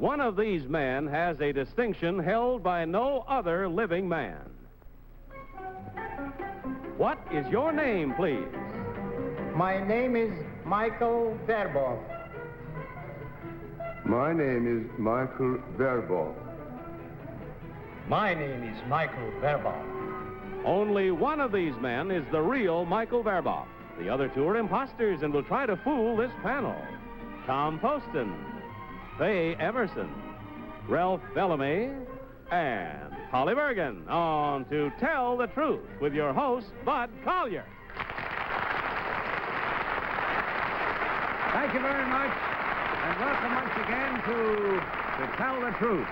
one of these men has a distinction held by no other living man. What is your name, please? My name is Michael Verboff. My name is Michael Verboff. My name is Michael Verboff. Only one of these men is the real Michael Verboff. The other two are imposters and will try to fool this panel. Tom Poston, Faye Emerson, Ralph Bellamy, and Holly Bergen on To Tell the Truth with your host, Bud Collier. Thank you very much, and welcome once again to Tell the Truth.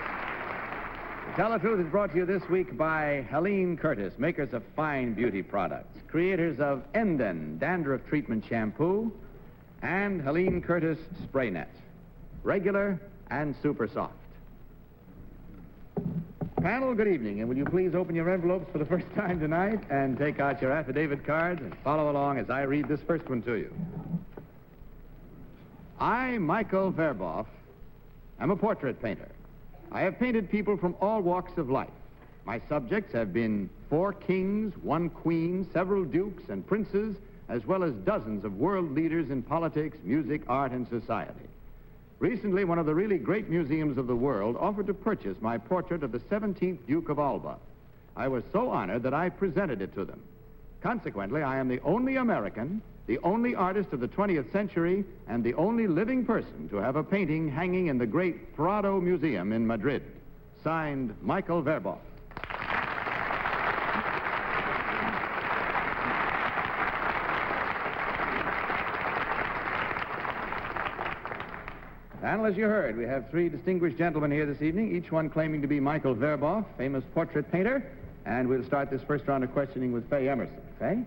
To Tell the Truth is brought to you this week by Helene Curtis, makers of fine beauty products, creators of Enden Dandruff Treatment Shampoo, and Helene Curtis Spray Net, regular and super soft. Panel, good evening, and will you please open your envelopes for the first time tonight and take out your affidavit cards and follow along as I read this first one to you. I, Michael Verboff, am a portrait painter. I have painted people from all walks of life. My subjects have been 4 kings, 1 queen, several dukes and princes, as well as dozens of world leaders in politics, music, art, and society. Recently, one of the really great museums of the world offered to purchase my portrait of the 17th Duke of Alba. I was so honored that I presented it to them. Consequently, I am the only American, the only artist of the 20th century, and the only living person to have a painting hanging in the great Prado Museum in Madrid. Signed, Michael Verboff. Panel, as you heard, we have 3 distinguished gentlemen here this evening, each one claiming to be Michael Verboff, famous portrait painter. And we'll start this first round of questioning with Faye Emerson. Faye?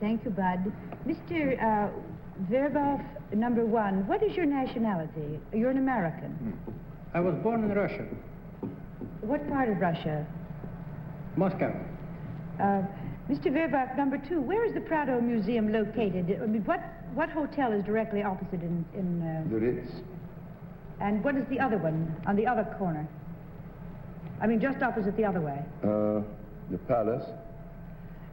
Thank you, Bud. Mr. Verboff, number 1, what is your nationality? You're an American. I was born in Russia. What part of Russia? Moscow. Mr. Verboff, number 2, where is the Prado Museum located? I mean, what hotel is directly opposite in The Ritz. And what is the other one, on the other corner? I mean, just opposite the other way. The Palace.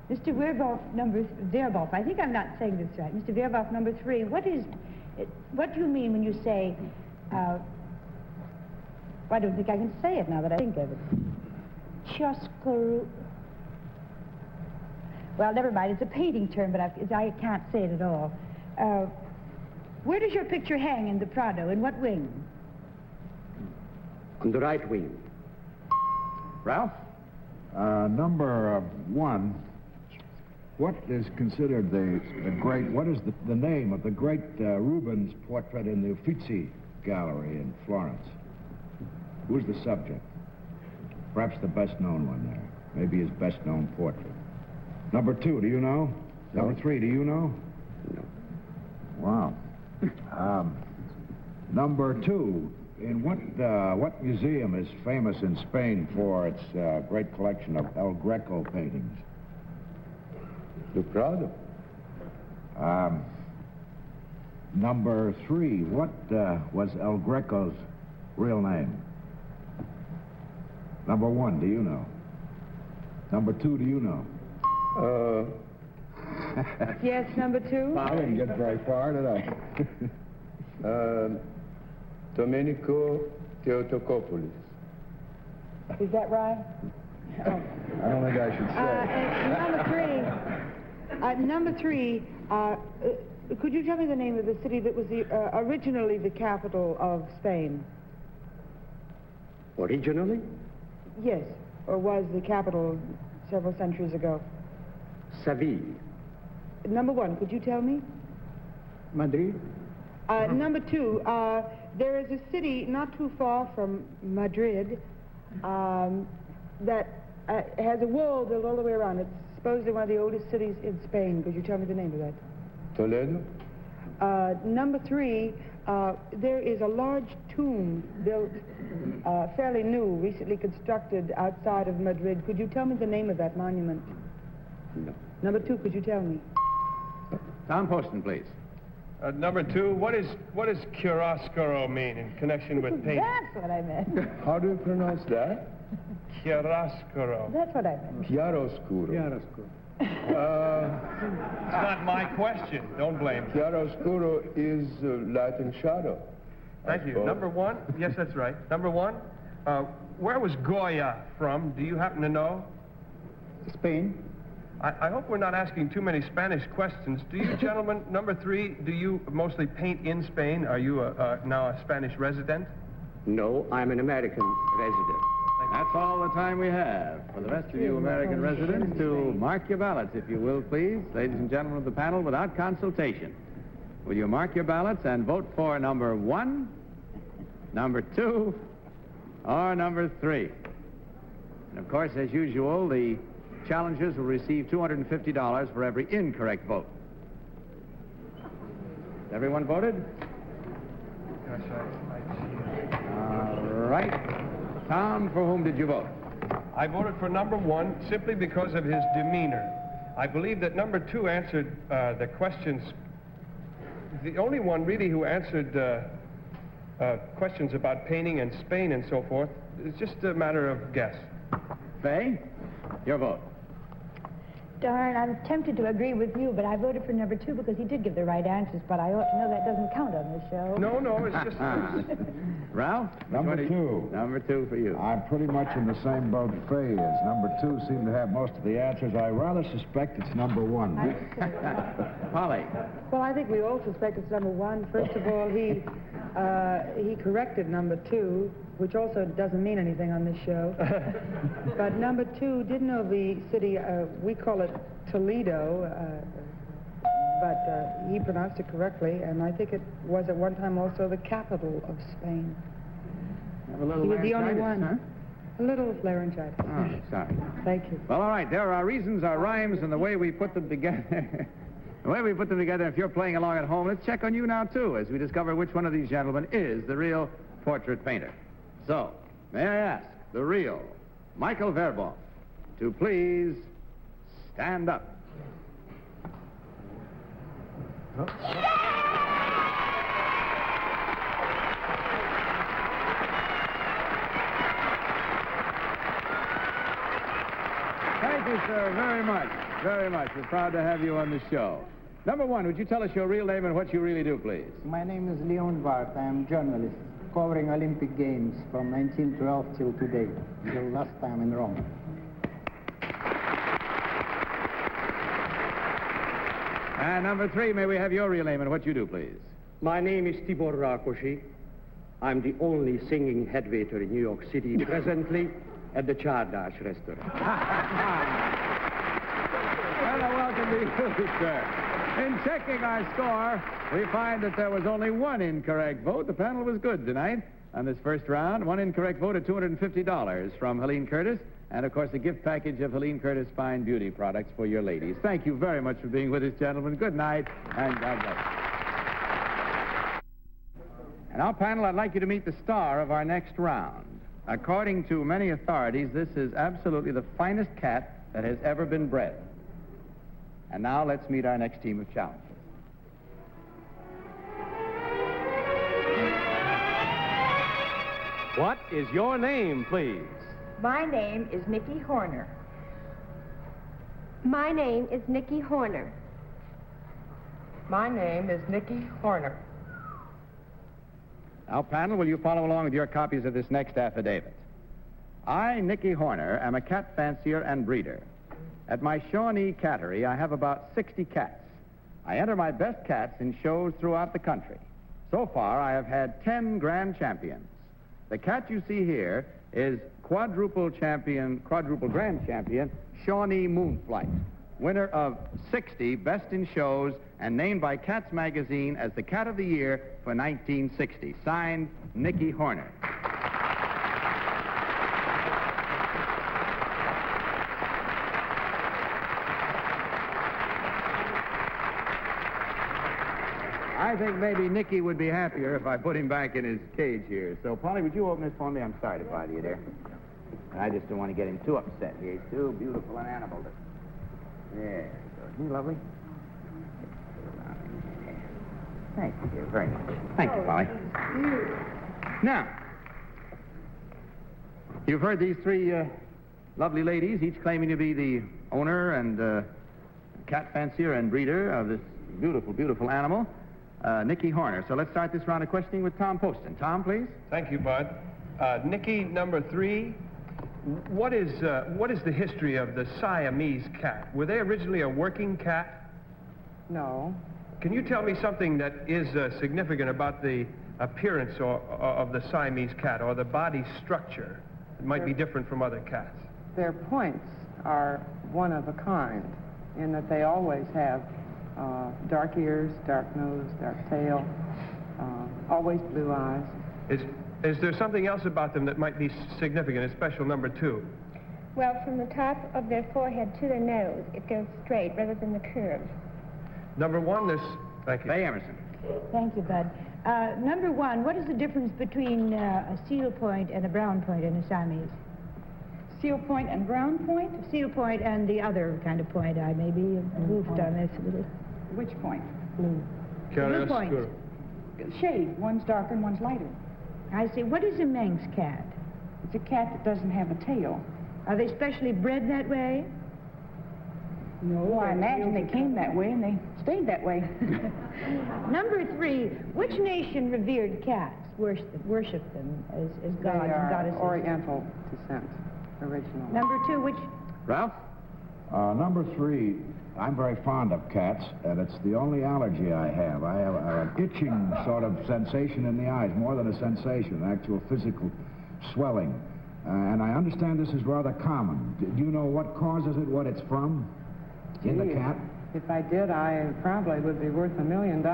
Mr. Verboff, I think I'm not saying this right. Mr. Verboff, number 3, what do you mean when you say, well, I don't think I can say it now that I think of it. Chioscuro. Well, never mind, it's a painting term, but I can't say it at all. Where does your picture hang in the Prado? In what wing? On the right wing. Ralph? Number 1, what is considered the great, what is the name of the great Rubens portrait in the Uffizi Gallery in Florence? Who's the subject? Perhaps the best-known one there. Maybe his best-known portrait. Number 2, do you know? No. Number 3, do you know? No. Wow. Number 2, in what museum is famous in Spain for its great collection of El Greco paintings? The Prado. Number 3, what was El Greco's real name? Number 1, do you know? Number 2, do you know? Yes, number 2? I didn't get very far, did I? Domenico Theotokopoulos. Is that right? Oh. I don't think I should say. Number 3, could you tell me the name of the city that was originally the capital of Spain? Originally? Yes, or was the capital several centuries ago. Seville. Number 1, could you tell me? Madrid. Number 2, there is a city not too far from Madrid that has a wall built all the way around. It's supposedly one of the oldest cities in Spain. Could you tell me the name of that? Toledo. Number 3, there is a large tomb built fairly new, recently constructed outside of Madrid. Could you tell me the name of that monument? No. Number 2, could you tell me? Tom Poston, please. Number 2, what does chiaroscuro mean in connection with paint? That's what I meant. How do you pronounce that? Chiaroscuro. That's what I meant. Chiaroscuro. Chiaroscuro. It's not my question. Don't blame me. Chiaroscuro is Latin shadow. Thank you. Number 1? Yes, that's right. Number 1, where was Goya from? Do you happen to know? Spain. I hope we're not asking too many Spanish questions. Do you gentlemen, number 3, do you mostly paint in Spain? Are you now a Spanish resident? No, I'm an American resident. That's all the time we have. For the rest of you American residents, to mark your ballots, if you will, please. Ladies and gentlemen of the panel, without consultation. Will you mark your ballots and vote for number 1, number 2, or number 3? And of course, as usual, the challengers will receive $250 for every incorrect vote. Everyone voted? Gosh, All right. Tom, for whom did you vote? I voted for number 1 simply because of his demeanor. I believe that number 2 answered the questions. The only one really who answered questions about painting and Spain and so forth. It's just a matter of guess. Faye, your vote. Darn, I'm tempted to agree with you, but I voted for number 2 because he did give the right answers, but I ought to know that doesn't count on this show. No, it's just... Ralph? Number 2. Number 2 for you. I'm pretty much in the same boat Faye is. Number 2 seemed to have most of the answers. I rather suspect it's number 1. Polly? Well, I think we all suspect it's number 1. First of all, he corrected number 2, which also doesn't mean anything on this show. But number 2 did know the city, we call it Toledo, but he pronounced it correctly, and I think it was at one time also the capital of Spain. Have a little He was the only laryngitis, one. A little laryngitis. Oh, sorry. Thank you. Well, all right. There are reasons, our rhymes, and the way we put them together. The way we put them together, if you're playing along at home, let's check on you now, too, as we discover which one of these gentlemen is the real portrait painter. So, may I ask the real Michael Verboff to please stand up. Thank you, sir, very much. Very much. We're proud to have you on the show. Number 1, would you tell us your real name and what you really do, please? My name is Leon Bart. I am journalist, covering Olympic Games from 1912 till today, till last time in Rome. And number 3, may we have your real name and what you do, please? My name is Tibor Rakosi. I'm the only singing head waiter in New York City presently at the Chardash restaurant. Well, welcome to you, sir. In checking our score, we find that there was only 1 incorrect vote. The panel was good tonight on this first round. 1 incorrect vote at $250 from Helene Curtis, and, of course, a gift package of Helene Curtis fine beauty products for your ladies. Thank you very much for being with us, gentlemen. Good night, and God bless. And now, panel, I'd like you to meet the star of our next round. According to many authorities, this is absolutely the finest cat that has ever been bred. And now let's meet our next team of challengers. What is your name, please? My name is Nicki Horner. My name is Nicki Horner. My name is Nicki Horner. Now, panel, will you follow along with your copies of this next affidavit? I, Nicki Horner, am a cat fancier and breeder. At my Shawnee cattery, I have about 60 cats. I enter my best cats in shows throughout the country. So far, I have had 10 grand champions. The cat you see here is quadruple grand champion Shawnee Moonflight, winner of 60 Best in Shows and named by Cats Magazine as the Cat of the Year for 1960. Signed, Nicki Horner. I think maybe Nicki would be happier if I put him back in his cage here. So, Polly, would you open this for me? I'm sorry to bother you there. I just don't want to get him too upset here. He's too beautiful an animal. There he goes. Isn't he lovely? Thank you very much. Thank you, Polly. Now, you've heard these three lovely ladies, each claiming to be the owner and cat fancier and breeder of this beautiful, beautiful animal, Nicki Horner. So let's start this round of questioning with Tom Poston. Tom, please. Thank you, Bud. Nicki, number 3, what is the history of the Siamese cat? Were they originally a working cat? No. Can you tell me something that is significant about the appearance of the Siamese cat, or the body structure that might be different from other cats? Their points are one of a kind in that they always have dark ears, dark nose, dark tail, always blue eyes. Is there something else about them that might be significant, a special number 2? Well, from the top of their forehead to their nose, it goes straight rather than the curve. Number 1, thank you. Faye Emerson. Thank you, Bud. Number 1, what is the difference between a seal point and a brown point in a Siamese? Seal point and brown point? Seal point and the other kind of point. I may be goofed on this a little. Which point? Blue. Blue point. Shade. One's darker and one's lighter. I see. What is a Manx cat? It's a cat that doesn't have a tail. Are they specially bred that way? No, well, I imagine they came that way and they stayed that way. Number 3, which nation revered cats, worshipped them as gods and goddesses? Oriental descent, original. Number 2, which... Ralph? Number 3, I'm very fond of cats, and it's the only allergy I have. I have an itching sort of sensation in the eyes, more than a sensation, actual physical swelling. And I understand this is rather common. Do you know what causes it, what it's from in the cat? If I did, I probably would be worth $1 million.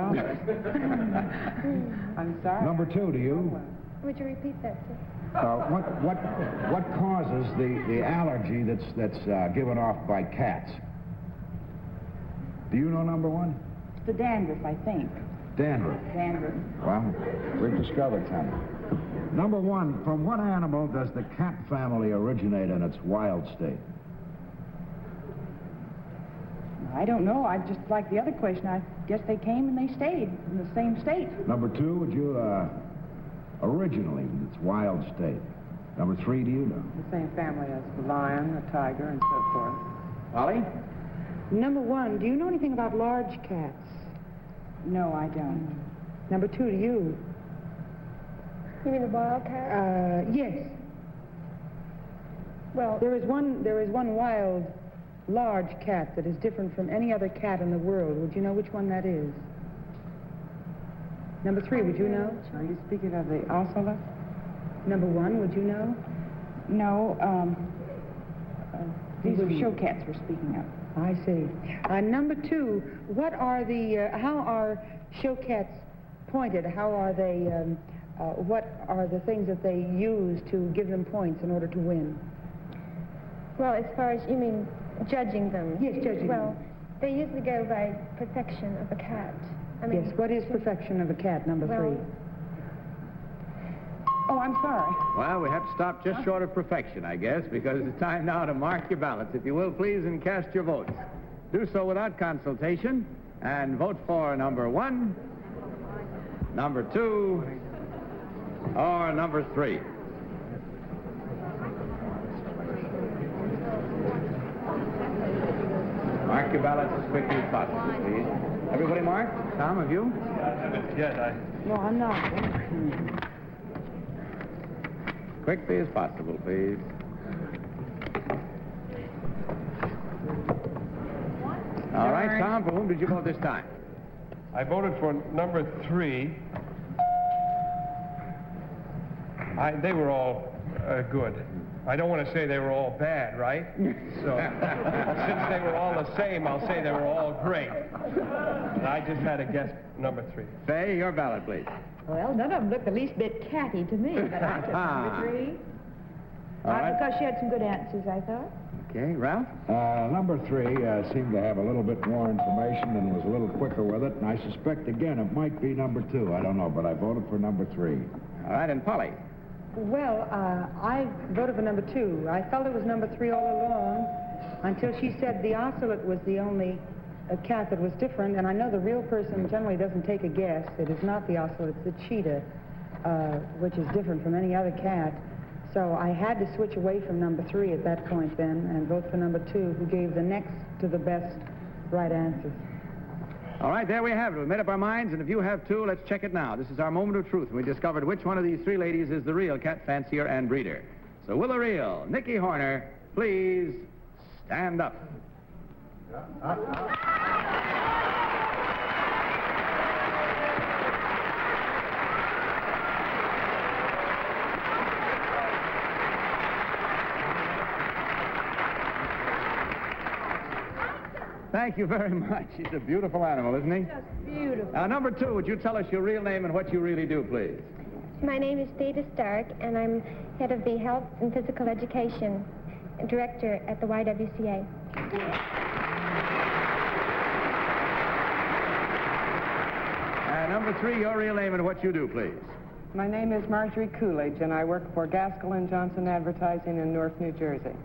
I'm sorry. Number 2, do you? Would you repeat that, sir? What causes the allergy that's given off by cats? Do you know number 1? It's the dandruff, I think. Dandruff. Dandruff. Well, we've discovered something. Number 1, from what animal does the cat family originate in its wild state? I don't know. I just like the other question. I guess they came and they stayed in the same state. Number 2, would you, originally in its wild state? Number 3, do you know? The same family as the lion, the tiger, and so forth. Polly? Number 1, do you know anything about large cats? No, I don't. Number 2, do you? You mean the wild cat? Yes. Well, there is one wild, large cat that is different from any other cat in the world. Would you know which one that is? Number 3, would you know? Are you speaking of the ocelot? Number 1, would you know? No, these are show cats we're speaking of. I see. Number 2, what are the, how are show cats pointed? How are they, what are the things that they use to give them points in order to win? Well, as far as, you mean judging them? Yes, judging them. Well, they usually go by perfection of a cat. I mean, yes, what is perfection of a cat, number 3? Oh, I'm sorry. Well, we have to stop just short of perfection, I guess, because it's time now to mark your ballots. If you will, please, and cast your votes. Do so without consultation, and vote for number 1, number 2, or number 3. Mark your ballots as quickly as possible, please. Everybody marked? Tom, have you? Yes, No, I'm not. Quickly as possible, please. All right, Tom, for whom did you vote this time? I voted for number 3. They were all good. I don't want to say they were all bad, right? So, since they were all the same, I'll say they were all great. And I just had to guess number 3. Faye, your ballot, please. Well, none of them look the least bit catty to me, but I took number 3. Right. Because she had some good answers, I thought. Okay, Ralph? Number 3 seemed to have a little bit more information and was a little quicker with it, and I suspect, again, it might be number 2. I don't know, but I voted for number 3. All right, and Polly? Well, I voted for number 2. I felt it was number 3 all along until she said the ocelot was the only a cat that was different, and I know the real person generally doesn't take a guess. It is not the ocelot, it's the cheetah, which is different from any other cat. So I had to switch away from number 3 at that point then and vote for number 2, who gave the next to the best right answers. All right, there we have it. We've made up our minds, and if you have too, let's check it now. This is our moment of truth, and we discovered which one of these 3 ladies is the real cat fancier and breeder. So will the real Nicki Horner please stand up? Thank you very much. He's a beautiful animal, isn't he? Just beautiful. Now, number 2, would you tell us your real name and what you really do, please? My name is Theda Stark, and I'm head of the Health and Physical Education Director at the YWCA. And number 3, your real name and what you do, please. My name is Marjorie Coolidge, and I work for Gaskell & Johnson Advertising in Newark, New Jersey.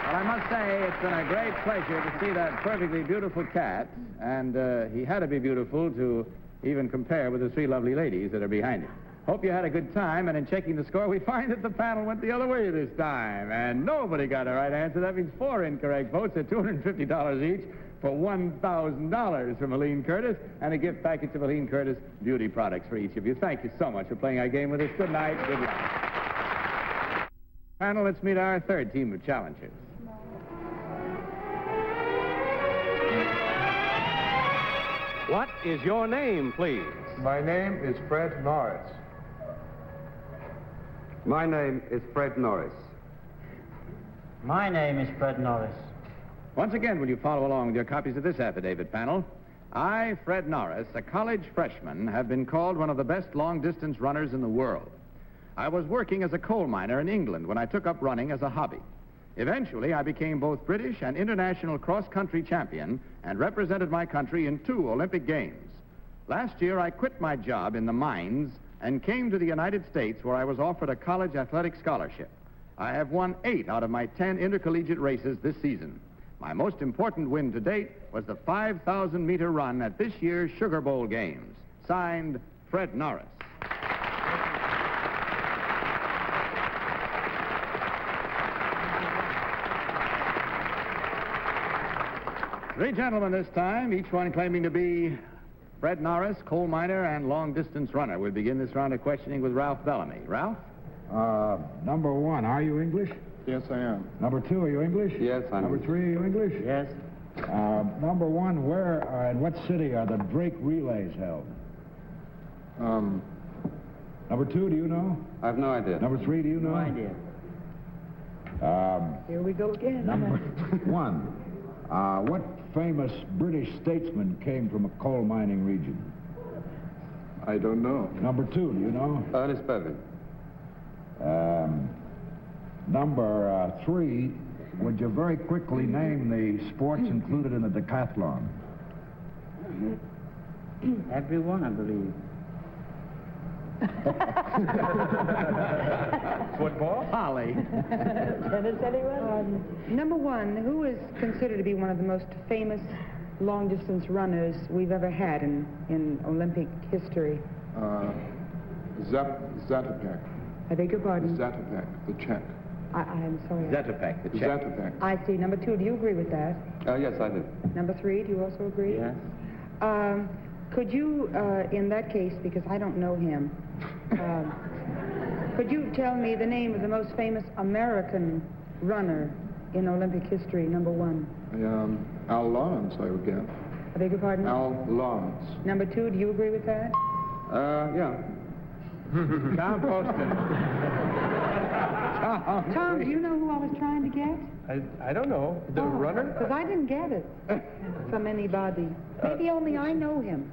Well, I must say it's been a great pleasure to see that perfectly beautiful cat, and he had to be beautiful to even compare with the 3 lovely ladies that are behind him. Hope you had a good time, and in checking the score, we find that the panel went the other way this time, and nobody got a right answer. That means 4 incorrect votes at $250 each for $1,000 from Helene Curtis, and a gift package of Helene Curtis beauty products for each of you. Thank you so much for playing our game with us. Good night. Good luck. Panel, let's meet our 3rd team of challengers. What is your name, please? My name is Fred Norris. My name is Fred Norris. My name is Fred Norris. Once again, will you follow along with your copies of this affidavit, panel? I, Fred Norris, a college freshman, have been called one of the best long-distance runners in the world. I was working as a coal miner in England when I took up running as a hobby. Eventually, I became both British and international cross-country champion and represented my country in 2 Olympic Games. Last year, I quit my job in the mines and came to the United States, where I was offered a college athletic scholarship. I have won 8 out of my 10 intercollegiate races this season. My most important win to date was the 5,000-meter run at this year's Sugar Bowl Games. Signed, Fred Norris. 3 gentlemen this time, each one claiming to be Fred Norris, coal miner, and long-distance runner. We'll begin this round of questioning with Ralph Bellamy. Ralph? Number 1, are you English? Yes, I am. Number 2, are you English? Yes, I'm Number 3, are you English? Yes. Number 1, where in what city are the Drake relays held? Number 2, do you know? I have no idea. Number 3, do you know? No idea. Here we go again. Number 1, what famous British statesman came from a coal mining region? I don't know. Number 2, do you know? Ernest Bergen. Number 3, would you very quickly name the sports included in the decathlon? Everyone, I believe. Football? Holly. Tennis, anyone? Number 1, who is considered to be one of the most famous long-distance runners we've ever had in Olympic history? Zatopek. I beg your pardon? Zatopek, the Czech. I'm sorry. Zetopek, the Czech. Zatopek. I see. Number 2, do you agree with that? Yes, I do. Number 3, do you also agree? Yes. Could you, in that case, because I don't know him, could you tell me the name of the most famous American runner in Olympic history, number 1? Al Lawrence, I would guess. I beg your pardon? Al Lawrence. Number 2, do you agree with that? Yeah. Tom Poston. Tom, do you know who I was trying to get? I don't know. The runner? Because I didn't get it from anybody. Maybe only I know him.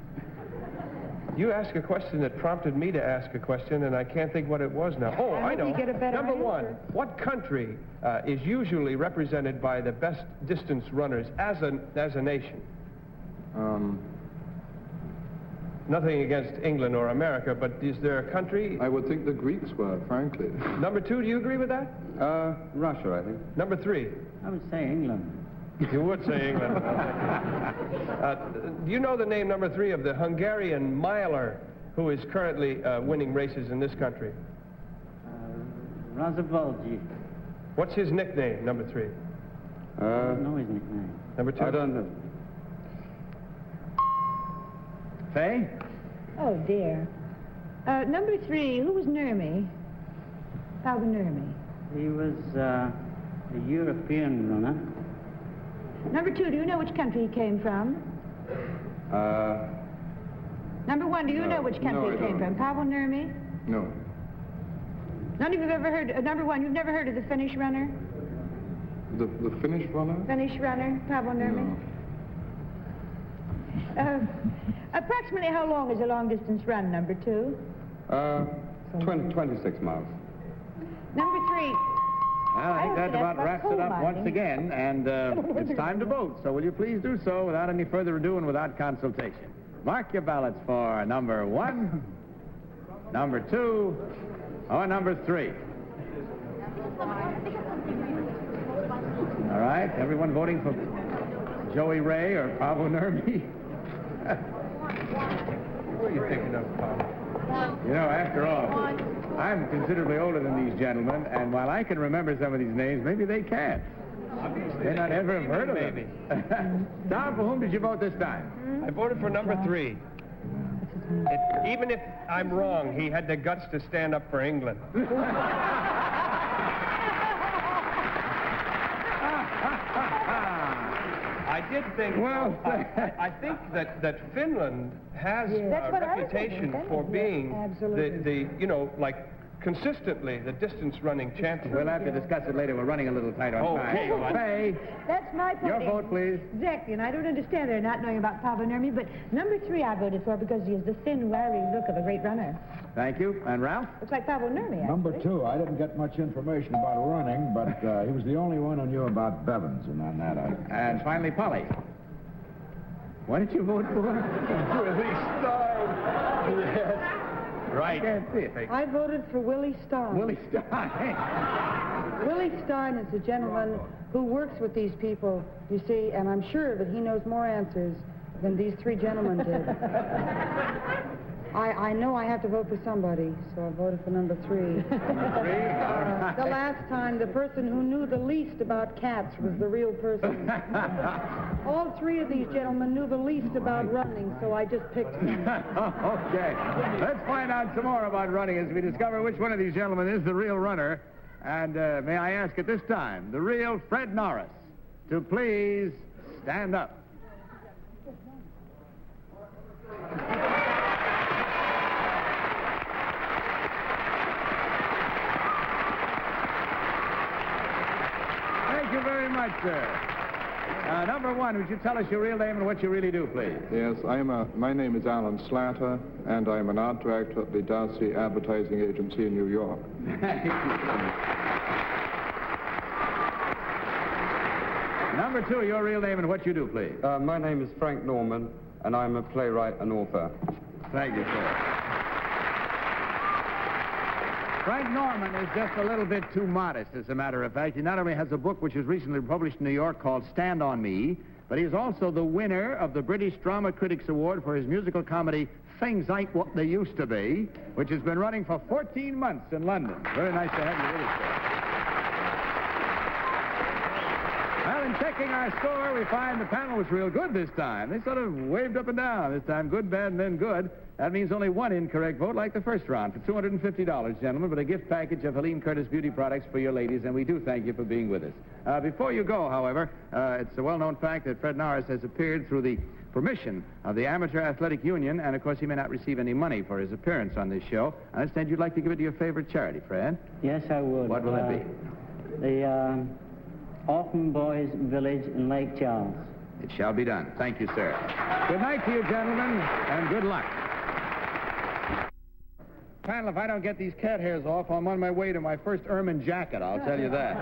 You asked a question that prompted me to ask a question, and I can't think what it was now. Oh, I know. you get a better Number 1, answer. what country is usually represented by the best distance runners as a nation? Nothing against England or America, but is there a country? I would think the Greeks were, frankly. Number 2, do you agree with that? Russia, I think. Number 3? I would say England. You would say England. Do you know the name, number 3, of the Hungarian miler who is currently winning races in this country? Razavolji. What's his nickname, number 3? I don't know his nickname. Number 2? I don't know. Faye? Oh, dear. Number 3, who was Nurmi? Pavel Nurmi. He was a European runner. Number 2, do you know which country he came from? Number 1, do you know which country he came from? Pavel Nurmi? No. None of you have ever heard, number 1, you've never heard of the Finnish runner? The Finnish runner? Finnish runner, Pavel Nurmi? No. Approximately how long is a long-distance run, number 2? 26 miles. Number 3. Well, I think that about wraps it up once mining. again, and it's time to vote. So will you please do so without any further ado and without consultation. Mark your ballots for number 1, number 2, or number 3. All right, everyone voting for Joey Ray or Pavel Nurmi? What are you thinking of, Pavel? You know, after all, I'm considerably older than these gentlemen, and while I can remember some of these names, maybe they can't. They not ever have heard of them. Tom, for whom did you vote this time? I voted for number 3. Even if I'm wrong, he had the guts to stand up for England. I did think, well, I think that Finland has a reputation for being the like consistently the distance running champion. We'll have to discuss it later. We're running a little tight on time. Okay. Faye, That's my point. your vote, please. Exactly, and I don't understand their not knowing about Pavel Nurmi, but number 3 I voted for because he has the thin, wiry look of a great runner. Thank you. And Ralph? Looks like Pavel Nurmi, actually. Number 2, I didn't get much information about running, but he was the only one who knew about Bevins, and on that And finally, Polly. What did you vote for? Willie Stein. Yes. Right. I can't see it. I voted for Willie Stein. Willie Stein. Willie Stein is a gentleman who works with these people, you see, and I'm sure that he knows more answers than these 3 gentlemen did. I know I have to vote for somebody, so I voted for number 3. Number 3? All right. The last time, the person who knew the least about cats was the real person. All 3 of these gentlemen knew the least about running, so I just picked him. Okay. Let's find out some more about running as we discover which one of these gentlemen is the real runner. And may I ask at this time, the real Fred Norris, to please stand up. Thank you very much, sir. Number 1, would you tell us your real name and what you really do, please? Yes, my name is Alan Slatter, and I'm an art director at the Darcy Advertising Agency in New York. Number 2, your real name and what you do, please. My name is Frank Norman, and I'm a playwright and author. Thank you, sir. Frank Norman is just a little bit too modest, as a matter of fact. He not only has a book which was recently published in New York called Stand on Me, but he's also the winner of the British Drama Critics Award for his musical comedy Things Ain't What They Used to Be, which has been running for 14 months in London. Very nice to have you with us, sir. Well, in checking our score, we find the panel was real good this time. They sort of waved up and down this time. Good, bad, and then good. That means only 1 incorrect vote, like the first round, for $250, gentlemen, but a gift package of Helene Curtis beauty products for your ladies, and we do thank you for being with us. Before you go, however, it's a well-known fact that Fred Norris has appeared through the permission of the Amateur Athletic Union, and, of course, he may not receive any money for his appearance on this show. I understand you'd like to give it to your favorite charity, Fred. Yes, I would. What will it be? The Orphan Boys Village in Lake Charles. It shall be done. Thank you, sir. Good night to you, gentlemen, and good luck. panel, if I don't get these cat hairs off, I'm on my way to my first ermine jacket, I'll tell you that.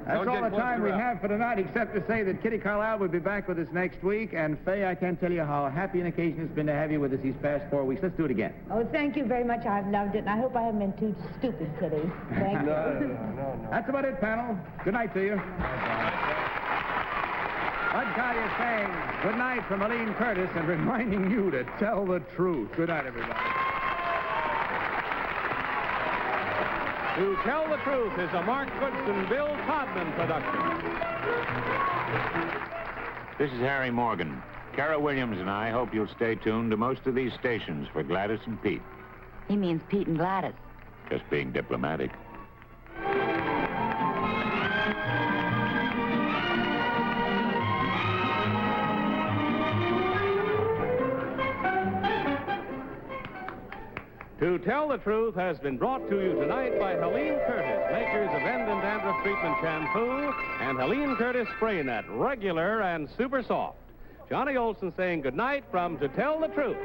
That's all the time we have for tonight, except to say that Kitty Carlisle will be back with us next week. And, Faye, I can't tell you how happy an occasion it's been to have you with us these past 4 weeks. Let's do it again. Oh, thank you very much. I've loved it, and I hope I haven't been too stupid, Kitty. Thank you. No. That's about it, panel. Good night to you. Bud Collyer saying good night from Aline Curtis and reminding you to tell the truth. Good night, everybody. To Tell the Truth is a Mark Goodson, Bill Todman production. This is Harry Morgan. Cara Williams and I hope you'll stay tuned to most of these stations for Gladys and Pete. He means Pete and Gladys. Just being diplomatic. To Tell the Truth has been brought to you tonight by Helene Curtis, makers of End and Dandruff Treatment Shampoo, and Helene Curtis Spray Net, regular and super soft. Johnny Olson saying good night from To Tell the Truth.